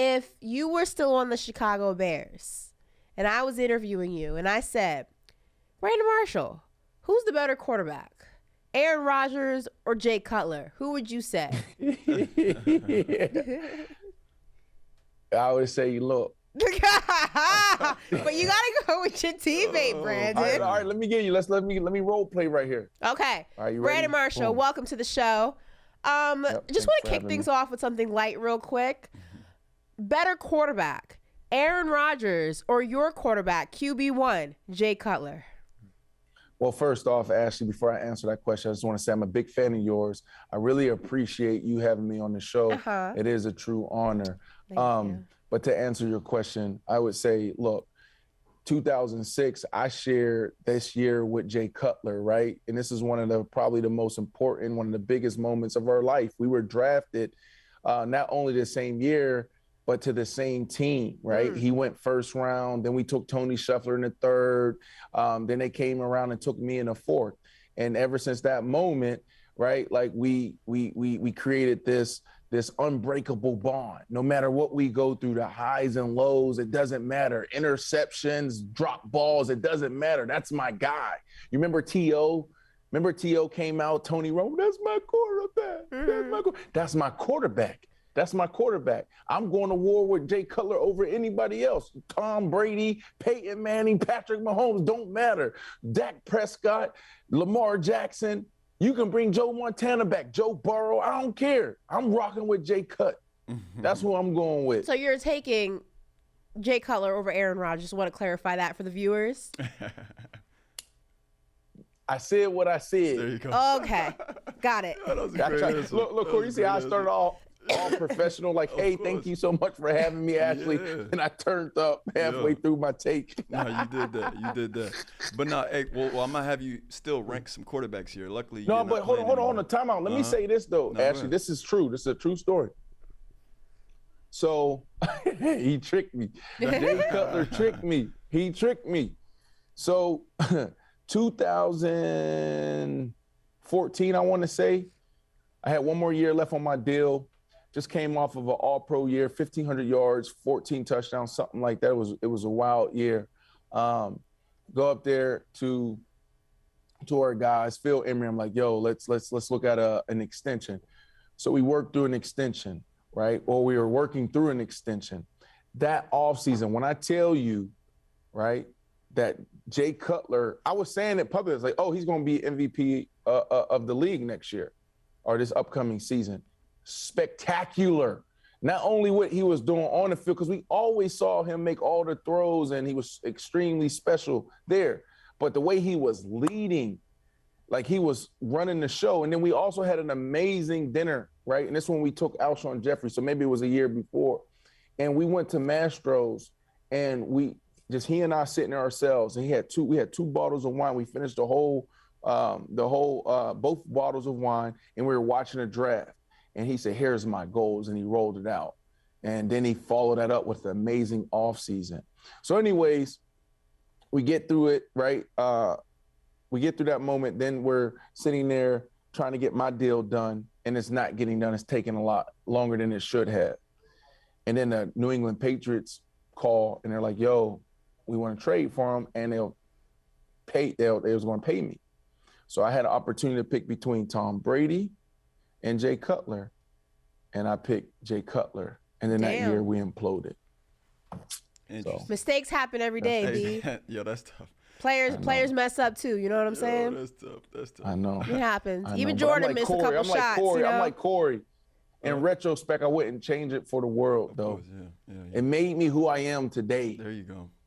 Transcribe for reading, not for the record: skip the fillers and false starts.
if you were still on the Chicago Bears and I was interviewing you and I said, Brandon Marshall, who's the better quarterback? Aaron Rodgers or Jay Cutler? Who would you say? I would say, look. But you gotta go with your teammate, Brandon. All right, let me get you. Let me role play right here. Okay. Are you ready? Brandon Marshall, welcome to the show. Just want to kick things off with something light real quick. Better quarterback, Aaron Rodgers or your quarterback, QB1, Jay Cutler? Well, first off, Ashley, before I answer that question, I just want to say I'm a big fan of yours. I really appreciate you having me on the show. It is a true honor. Thank you. But to answer your question, I would say, look, 2006, I shared this year with Jay Cutler, right? And this is one of probably the most important, one of the biggest moments of our life. We were drafted not only the same year, but to the same team, right? He went first round, then we took Tony Shuffler in the third, then they came around and took me in the fourth. And ever since that moment, right, like we created this unbreakable bond. No matter what we go through, the highs and lows, it doesn't matter. Interceptions, drop balls, it doesn't matter. That's my guy. You remember T.O.? Remember T.O. came out, Tony Romo, that's my quarterback. That's my quarterback. That's my quarterback. I'm going to war with Jay Cutler over anybody else. Tom Brady, Peyton Manning, Patrick Mahomes, don't matter. Dak Prescott, Lamar Jackson. You can bring Joe Montana back, Joe Burrow. I don't care. I'm rocking with Jay Cut. That's who I'm going with. So you're taking Jay Cutler over Aaron Rodgers. Just want to clarify that for the viewers. I said what I said. There you go. Okay. Got it. That was a great answer. Look, Corey, you see how I started all professional, like, hey, thank you so much for having me, Ashley. Yeah. And I turned up halfway through my take. No, you did that. You did that. But now, hey, well, I'm going to have you still rank some quarterbacks here. Luckily, no, but hold on, time out. Let me say this, though, Ashley. This is true. This is a true story. So he tricked me. Jay Cutler tricked me. He tricked me. So 2014, I want to say, I had one more year left on my deal. Just came off of an all-pro year, 1,500 yards, 14 touchdowns, something like that. It was a wild year. Go up there to our guys, Phil Emery. I'm like, yo, let's look at an extension. So we worked through an extension, right? Or we were working through an extension. That offseason, when I tell you, right, that Jay Cutler, I was saying it publicly, it's like, oh, he's going to be MVP of the league next year or this upcoming season. Spectacular. Not only what he was doing on the field, because we always saw him make all the throws and he was extremely special there, but the way he was leading, like he was running the show. And then we also had an amazing dinner, right? And this one we took Alshon Jeffrey, so maybe it was a year before. And we went to Mastro's and he and I sitting there ourselves, and we had two bottles of wine. We finished both bottles of wine, and we were watching a draft. And he said, here's my goals, and he rolled it out. And then he followed that up with an amazing offseason. So anyways, we get through it, right? We get through that moment. Then we're sitting there trying to get my deal done, and it's not getting done. It's taking a lot longer than it should have. And then the New England Patriots call, and they're like, yo, we want to trade for him, and they was going to pay me. So I had an opportunity to pick between Tom Brady and Jay Cutler, and I picked Jay Cutler. And then that year we imploded. So. Mistakes happen every day, B. Yeah, that's tough. Players mess up too. You know what I'm saying? That's tough. That's tough. I know. It happens. Even Jordan missed a couple shots. I'm like Corey. In retrospect, I wouldn't change it for the world, though. Yeah. It made me who I am today. There you go.